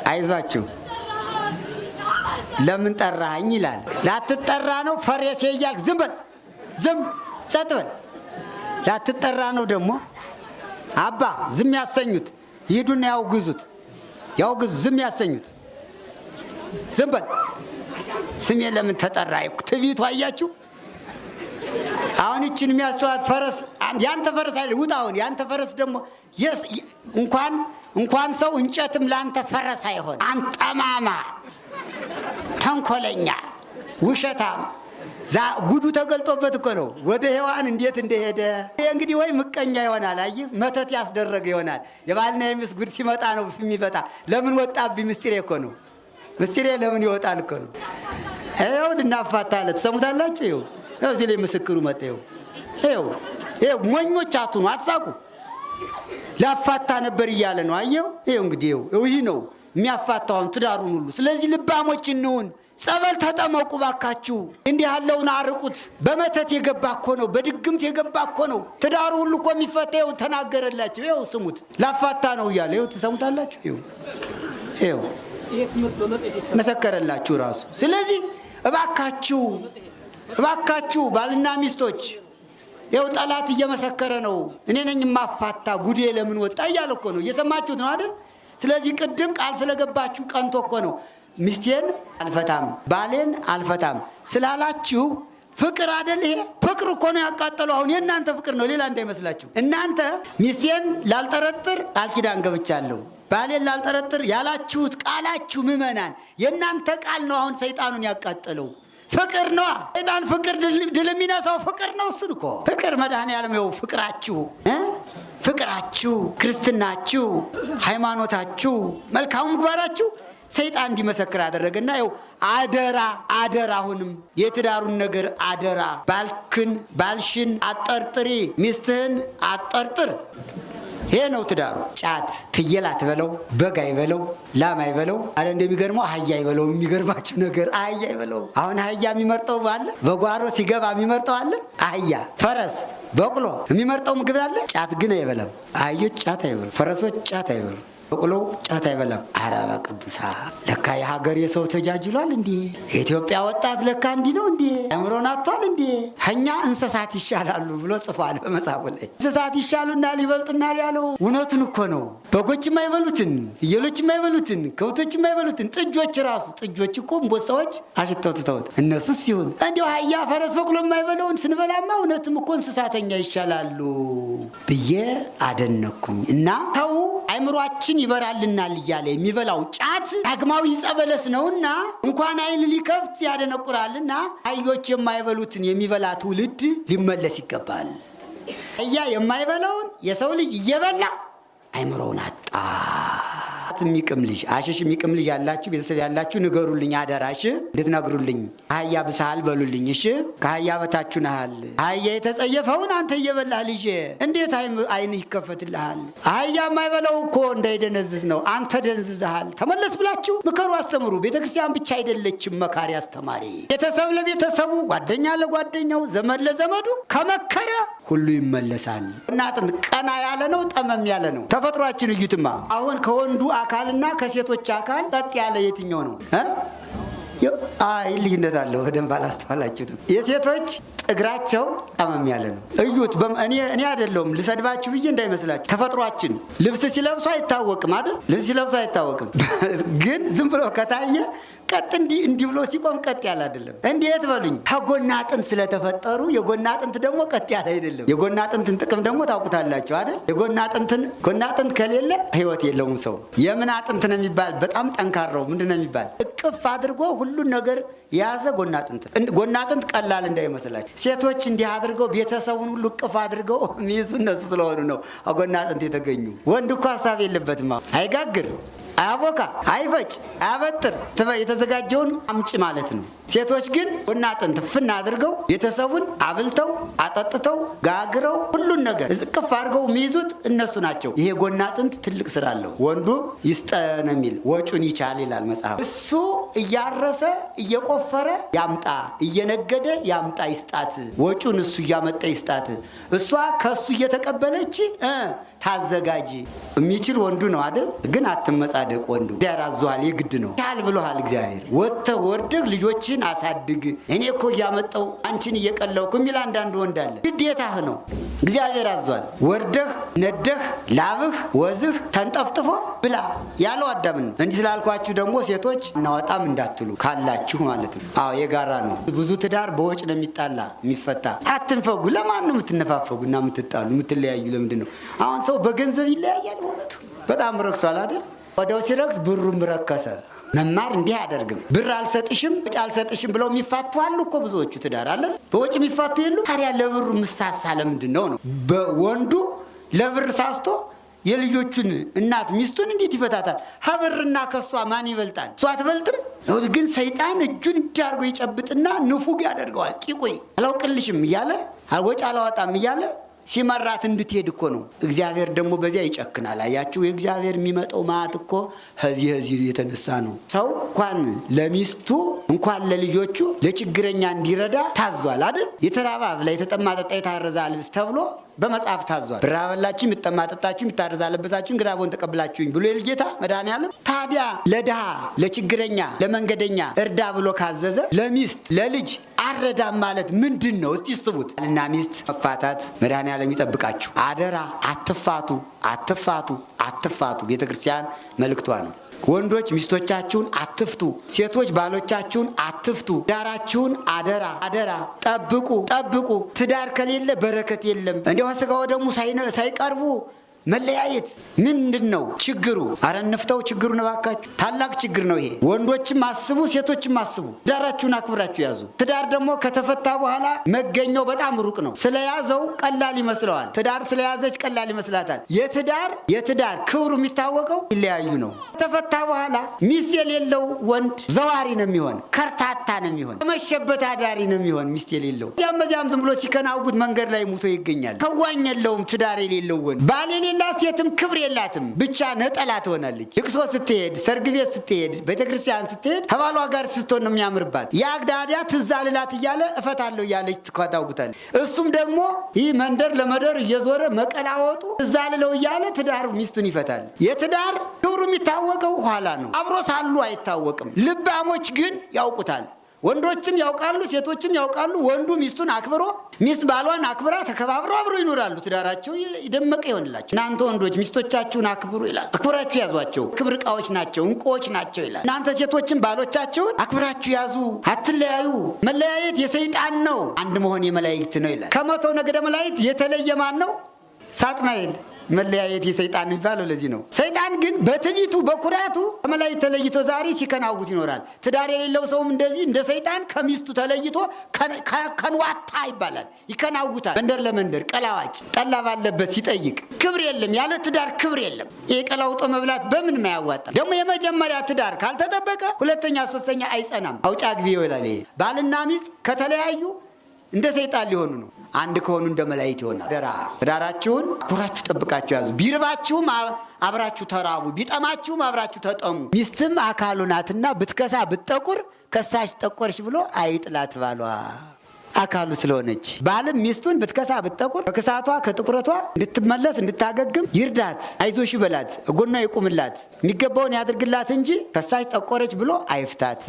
አይዟችሁ ለምን ጠራኸኝ ይላል። ላትጠራ ነው ፈሬሴ እያልክ ዝም በል፣ ዝም ጸጥ በል። ላትጠራ ነው ደግሞ አባ ዝም ያሰኙት ይሄዱና ያውግዙት፣ ዝም ያሰኙት። ዝም በል ስሜ ለምን ተጠራ? ትዕቢቱ አያችሁ። አሁን እቺን የሚያስጨዋት ፈረስ ያንተ ፈረስ አይደል? ውጣ። አሁን ያንተ ፈረስ ደግሞ እንኳን ሰው እንጨትም ላንተ ፈረስ አይሆን። አንጠማማ፣ ተንኮለኛ፣ ውሸታም ጉዱ ተገልጦበት እኮ ነው ወደ ሔዋን እንዴት እንደሄደ። እንግዲህ ወይ ምቀኛ ይሆናል፣ አይ መተት ያስደረገ ይሆናል። የባልና የሚስት ጉድ ሲመጣ ነው የሚፈታ። ለምን ወጣብኝ ምስጢሬ እኮ ነው። ምስጢሬ ለምን ይወጣል እኮ ነው። ይኸው ልናፋታለት ሰሙታላችሁ። ይኸው እዚህ ላይ ምስክሩ መጣ። ይኸው ሞኞች አትሁኑ፣ አትሳቁ። ላፋታ ነበር እያለ ነው። አየው ይኸው እንግዲህ ይሄ ነው የሚያፋታውን ትዳሩን ሁሉ። ስለዚህ ልባሞች እንሁን። ጸበል ተጠመቁ ባካችሁ። እንዲህ ያለውን አርቁት። በመተት የገባ እኮ ነው፣ በድግምት የገባ እኮ ነው ትዳሩ ሁሉ እኮ የሚፈታ። ይኸው ተናገረላችሁ። ይኸው ስሙት። ላፋታ ነው እያለ ይኸው ትሰሙታላችሁ። ይኸው መሰከረላችሁ ራሱ። ስለዚህ እባካችሁ ባልና ሚስቶች ይኸው ጠላት እየመሰከረ ነው። እኔ ነኝ የማፋታ ጉዴ ለምን ወጣ እያለ እኮ ነው። እየሰማችሁት ነው አይደል? ስለዚህ ቅድም ቃል ስለገባችሁ ቀንቶ እኮ ነው ሚስቴን አልፈታም ባሌን አልፈታም ስላላችሁ ፍቅር አይደል? ይሄ ፍቅር እኮ ነው ያቃጠለው። አሁን የእናንተ ፍቅር ነው፣ ሌላ እንዳይመስላችሁ። እናንተ ሚስቴን ላልጠረጥር ቃል ኪዳን ገብቻለሁ፣ ባሌን ላልጠረጥር ያላችሁት ቃላችሁ ምዕመናን የእናንተ ቃል ነው። አሁን ሰይጣኑን ያቃጠለው ፍቅር ነው። ሰይጣን ፍቅር ድል የሚነሳው ፍቅር ነው። እሱን እኮ ፍቅር መድኃኔዓለም ይኸው ፍቅራችሁ፣ ክርስትናችሁ፣ ሃይማኖታችሁ፣ መልካም ምግባራችሁ ሰይጣን እንዲመሰክር አደረገና ይኸው አደራ አሁንም የትዳሩን ነገር አደራ። ባልሽን አጠርጥሪ፣ ሚስትህን አጠርጥር። ይሄ ነው ትዳሩ። ጫት ፍየል አትበለው፣ በግ አይበለው፣ ላም አይበለው። አለ እንደሚገርመው አህያ አይበለው። የሚገርማችሁ ነገር አህያ አይበለው። አሁን አህያ የሚመርጠው አለ? በጓሮ ሲገባ የሚመርጠው አለ? አህያ፣ ፈረስ፣ በቅሎ የሚመርጠው ምግብ አለ? ጫት ግን አይበላም። አህዮች ጫት አይበሉ፣ ፈረሶች ጫት አይበሉ፣ በቅሎ ጫት አይበላም። አረባ ቅዱሳ ለካ የሀገር የሰው ተጃጅሏል እንዴ! የኢትዮጵያ ወጣት ለካ እንዲህ ነው እንዴ! አእምሮን አጥቷል እንዴ! እኛ እንስሳት ይሻላሉ ብሎ ጽፏል በመጽሐፉ ላይ። እንስሳት ይሻሉናል ይበልጡናል ያለው እውነቱን እኮ ነው። በጎች የማይበሉትን፣ ፍየሎች የማይበሉትን፣ ከብቶች የማይበሉትን፣ ጥጆች እኮ እምቦሳዎች አሽተው ትተውት እነሱስ ሲሆን እንዲሁ አህያ፣ ፈረስ፣ በቅሎ የማይበለውን ስንበላማ እውነትም እኮ እንስሳተኛ ይሻላሉ ብዬ አደነኩኝ። እና ተው አእምሯችን ይበራልናል እያለ የሚበላው ጫት ዳግማዊ ጸበለስ ነውና እንኳን አይን ሊከፍት ያደነቁራልና አህዮች የማይበሉትን የሚበላ ትውልድ ሊመለስ ይገባል። አህያ የማይበላውን የሰው ልጅ እየበላ አእምሮውን አጣ። የሚቅም ልጅ አሸሽ የሚቅም ልጅ ያላችሁ ቤተሰብ ያላችሁ ንገሩልኝ፣ አደራሽ እንድትነግሩልኝ። አህያ ብሳል በሉልኝ። እሺ ከአህያ በታችሁ ነሃል። አህያ የተጸየፈውን አንተ እየበላህ ልጅ እንዴት አይን ይከፈትልሃል? አህያ የማይበላው እኮ እንዳይደነዝዝ ነው። አንተ ደንዝዝሃል። ተመለስ ብላችሁ ምከሩ፣ አስተምሩ። ቤተክርስቲያን ብቻ አይደለችም መካሪ አስተማሪ። ቤተሰብ ለቤተሰቡ፣ ጓደኛ ለጓደኛው፣ ዘመድ ለዘመዱ ከመከረ ሁሉ ይመለሳል። እና ቀና ያለ ነው፣ ጠመም ያለ ነው። ተፈጥሯችን እዩትማ። አሁን ከወንዱ አካልና ከሴቶች አካል ቀጥ ያለ የትኛው ነው? ልዩነት አለው። በደንብ አላስተዋላችሁትም? የሴቶች እግራቸው ጠመም ያለ ነው። እዩት። እኔ አይደለሁም ልሰድባችሁ ብዬ እንዳይመስላችሁ። ተፈጥሯችን ልብስ ሲለብሱ አይታወቅም አይደል? ልብስ ሲለብሱ አይታወቅም። ግን ዝም ብሎ ከታየ ቀጥ እንዲህ ብሎ ሲቆም ቀጥ ያለ አይደለም። እንዴት በሉኝ። ከጎና አጥንት ስለተፈጠሩ የጎና አጥንት ደግሞ ቀጥ ያለ አይደለም። የጎና አጥንትን ጥቅም ደግሞ ታውቁታላችሁ አይደል? ጎና አጥንት ከሌለ ህይወት የለውም ሰው። የምን አጥንት ነው የሚባል? በጣም ጠንካራው ምንድን ነው የሚባል? እቅፍ አድርጎ ሁሉን ነገር የያዘ ጎና አጥንት። ጎና አጥንት ቀላል እንዳይመስላችሁ። ሴቶች እንዲህ አድርገው ቤተሰቡን ሁሉ እቅፍ አድርገው የሚይዙ እነሱ ስለሆኑ ነው ጎና አጥንት የተገኙ። ወንድ እኮ ሀሳብ የለበትም። አይጋግር፣ አያቦካ፣ አይፈጭ፣ አያበጥር። የተዘጋጀውን አምጭ ማለት ነው። ሴቶች ግን ጎና አጥንት ፍና አድርገው ቤተሰቡን አብልተው አጠጥተው ጋግረው ሁሉን ነገር እቅፍ አድርገው የሚይዙት እነሱ ናቸው። ይሄ ጎና አጥንት ትልቅ ስራ አለው። ወንዱ ይስጠን የሚል ወጩን ይቻል ይላል መጽሐፍ። እሱ እያረሰ እየቆፈረ ያምጣ፣ እየነገደ ያምጣ ይስጣት። ወጩን እሱ እያመጣ ይስጣት። እሷ ከሱ እየተቀበለች ታዘጋጅ። የሚችል ወንዱ ነው አይደል? ግን አትመጻደቅ። ተዋደቅ ወንዱ። እግዚአብሔር አዟል፣ የግድ ነው። ያል ብሎሃል እግዚአብሔር። ወጥተህ ወርደህ ልጆችን አሳድግ። እኔ እኮ እያመጣው አንቺን እየቀለውኩ የሚል አንዳንድ ወንድ አለ። ግዴታህ ነው። እግዚአብሔር አዟል። ወርደህ ነደህ ላብህ ወዝህ ተንጠፍጥፎ ብላ ያለው አዳምን ነው። እንዲህ ስላልኳችሁ ደግሞ ሴቶች እናወጣም እንዳትሉ ካላችሁ ማለት ነው። አዎ የጋራ ነው። ብዙ ትዳር በወጭ ነው የሚጣላ የሚፈታ። አትንፈጉ። ለማን ነው የምትነፋፈጉና የምትጣሉ የምትለያዩ? ለምንድን ነው? አሁን ሰው በገንዘብ ይለያያል። እውነቱ በጣም ረክሷል አይደል? ወዲያው ሲረክስ ብሩም ረከሰ። መማር እንዲህ አያደርግም። ብር አልሰጥሽም ወጭ አልሰጥሽም ብለው የሚፋቱ አሉ እኮ ብዙዎቹ ትዳር አለ በወጭ የሚፋቱ የሉ። ታዲያ ለብሩ ምሳሳ ለምንድን ነው? በወንዱ ለብር ሳስቶ የልጆቹን እናት ሚስቱን እንዴት ይፈታታል? ሀብርና ከሷ ማን ይበልጣል? እሷ አትበልጥም? ግን ሰይጣን እጁን እንዲያርጎ ይጨብጥና ንፉግ ያደርገዋል። ቂቆይ አላውቅልሽም እያለ ወጭ አላወጣም እያለ ሲመራት እንድትሄድ እኮ ነው። እግዚአብሔር ደግሞ በዚያ ይጨክናል። አያችሁ፣ የእግዚአብሔር የሚመጣው መዓት እኮ ከዚህ የተነሳ ነው። ሰው እንኳን ለሚስቱ እንኳን ለልጆቹ ለችግረኛ እንዲረዳ ታዟል አይደል? የተራበ አብላ፣ የተጠማ ጠጣ፣ የታረዘ አልብስ ተብሎ በመጽሐፍ ታዟል። ብር አበላችሁ፣ የሚጠማ ጠጣችሁ፣ የሚታረዝ አለበሳችሁን፣ ግራቦን ተቀብላችሁኝ ብሎ የልጌታ መድኃኔዓለም። ታዲያ ለድሃ ለችግረኛ ለመንገደኛ እርዳ ብሎ ካዘዘ ለሚስት ለልጅ አረዳም ማለት ምንድን ነው? እስቲ ስቡት። እና ሚስት መፋታት መድኃኔዓለም ይጠብቃችሁ። አደራ አትፋቱ፣ አትፋቱ፣ አትፋቱ። ቤተክርስቲያን መልእክቷ ነው። ወንዶች ሚስቶቻችሁን አትፍቱ፣ ሴቶች ባሎቻችሁን አትፍቱ። ትዳራችሁን አደራ አደራ ጠብቁ፣ ጠብቁ። ትዳር ከሌለ በረከት የለም። እንዲያው ስጋው ደግሞ ሳይቀርቡ መለያየት ምንድን ነው ችግሩ? አረ እንፍታው ችግሩን እባካችሁ። ታላቅ ችግር ነው ይሄ። ወንዶችም አስቡ፣ ሴቶችም አስቡ። ትዳራችሁን አክብራችሁ ያዙ። ትዳር ደግሞ ከተፈታ በኋላ መገኘው በጣም ሩቅ ነው። ስለያዘው ቀላል ይመስለዋል። ትዳር ስለያዘች ቀላል ይመስላታል። የትዳር ክብሩ የሚታወቀው ይለያዩ ነው። ከተፈታ በኋላ ሚስት የሌለው ወንድ ዘዋሪ ነው የሚሆን፣ ከርታታ ነው የሚሆን፣ መሸበት አዳሪ ነው የሚሆን ሚስት የሌለው። በዚያም ዝም ብሎ ሲከናውጉት መንገድ ላይ ሙቶ ይገኛል። ከዋኝ የለውም ትዳር የሌለው ወንድ። ባል የሌላት ሴትም ክብር የላትም፣ ብቻ ነጠላ ትሆናለች። ልቅሶ ስትሄድ፣ ሰርግ ቤት ስትሄድ፣ ቤተክርስቲያን ስትሄድ ከባሏ ጋር ስትሆን ነው የሚያምርባት። የአግዳዲያ ትዝ አልላት እያለ እፈታለሁ እያለች ትኳታውጉታል። እሱም ደግሞ ይህ መንደር ለመደር እየዞረ መቀላወጡ ትዝ አልለው እያለ ትዳር ሚስቱን ይፈታል። የትዳር ክብሩ የሚታወቀው ኋላ ነው። አብሮ ሳሉ አይታወቅም። ልባሞች ግን ያውቁታል። ወንዶችም ያውቃሉ፣ ሴቶችም ያውቃሉ። ወንዱ ሚስቱን አክብሮ ሚስት ባሏን አክብራ ተከባብረው አብረው ይኖራሉ። ትዳራቸው የደመቀ ይሆንላቸው። እናንተ ወንዶች ሚስቶቻችሁን አክብሩ ይላል። አክብራችሁ ያዟቸው። ክብር ዕቃዎች ናቸው፣ እንቁዎች ናቸው ይላል። እናንተ ሴቶችም ባሎቻችሁን አክብራችሁ ያዙ፣ አትለያዩ። መለያየት የሰይጣን ነው፣ አንድ መሆን የመላእክት ነው ይላል። ከመቶ ነገደ መላእክት የተለየ ማን ነው? ሳጥናኤል። መለያየት የሰይጣን የሚባለው ለዚህ ነው። ሰይጣን ግን በትዕቢቱ በኩራቱ ከመላእክት ተለይቶ ዛሬ ሲከናውት ይኖራል። ትዳር የሌለው ሰውም እንደዚህ እንደ ሰይጣን ከሚስቱ ተለይቶ ከንዋታ ይባላል፣ ይከናውታል። መንደር ለመንደር ቀላዋጭ ጠላ ባለበት ሲጠይቅ ክብር የለም። ያለ ትዳር ክብር የለም። ይሄ ቀላውጦ መብላት በምን ማያዋጣ ደግሞ። የመጀመሪያ ትዳር ካልተጠበቀ ሁለተኛ ሶስተኛ አይጸናም። አውጫ ግቢ ይላል። ባልና ሚስት ከተለያዩ እንደ ሰይጣን ሊሆኑ ነው። አንድ ከሆኑ እንደ መላእክት ይሆናል። አደራ ትዳራችሁን አክብራችሁ ጠብቃችሁ ያዙ። ቢርባችሁም አብራችሁ ተራቡ፣ ቢጠማችሁም አብራችሁ ተጠሙ። ሚስትም አካሉ ናትና ብትከሳ ብትጠቁር ከሳሽ ጠቆርሽ ብሎ አይጥላት ባሏ አካሉ ስለሆነች። ባልም ሚስቱን ብትከሳ ብትጠቁር ከክሳቷ ከጥቁረቷ እንድትመለስ እንድታገግም ይርዳት፣ አይዞሽ በላት፣ ጎኗ ይቁምላት፣ የሚገባውን ያድርግላት እንጂ ከሳሽ ጠቆረች ብሎ አይፍታት።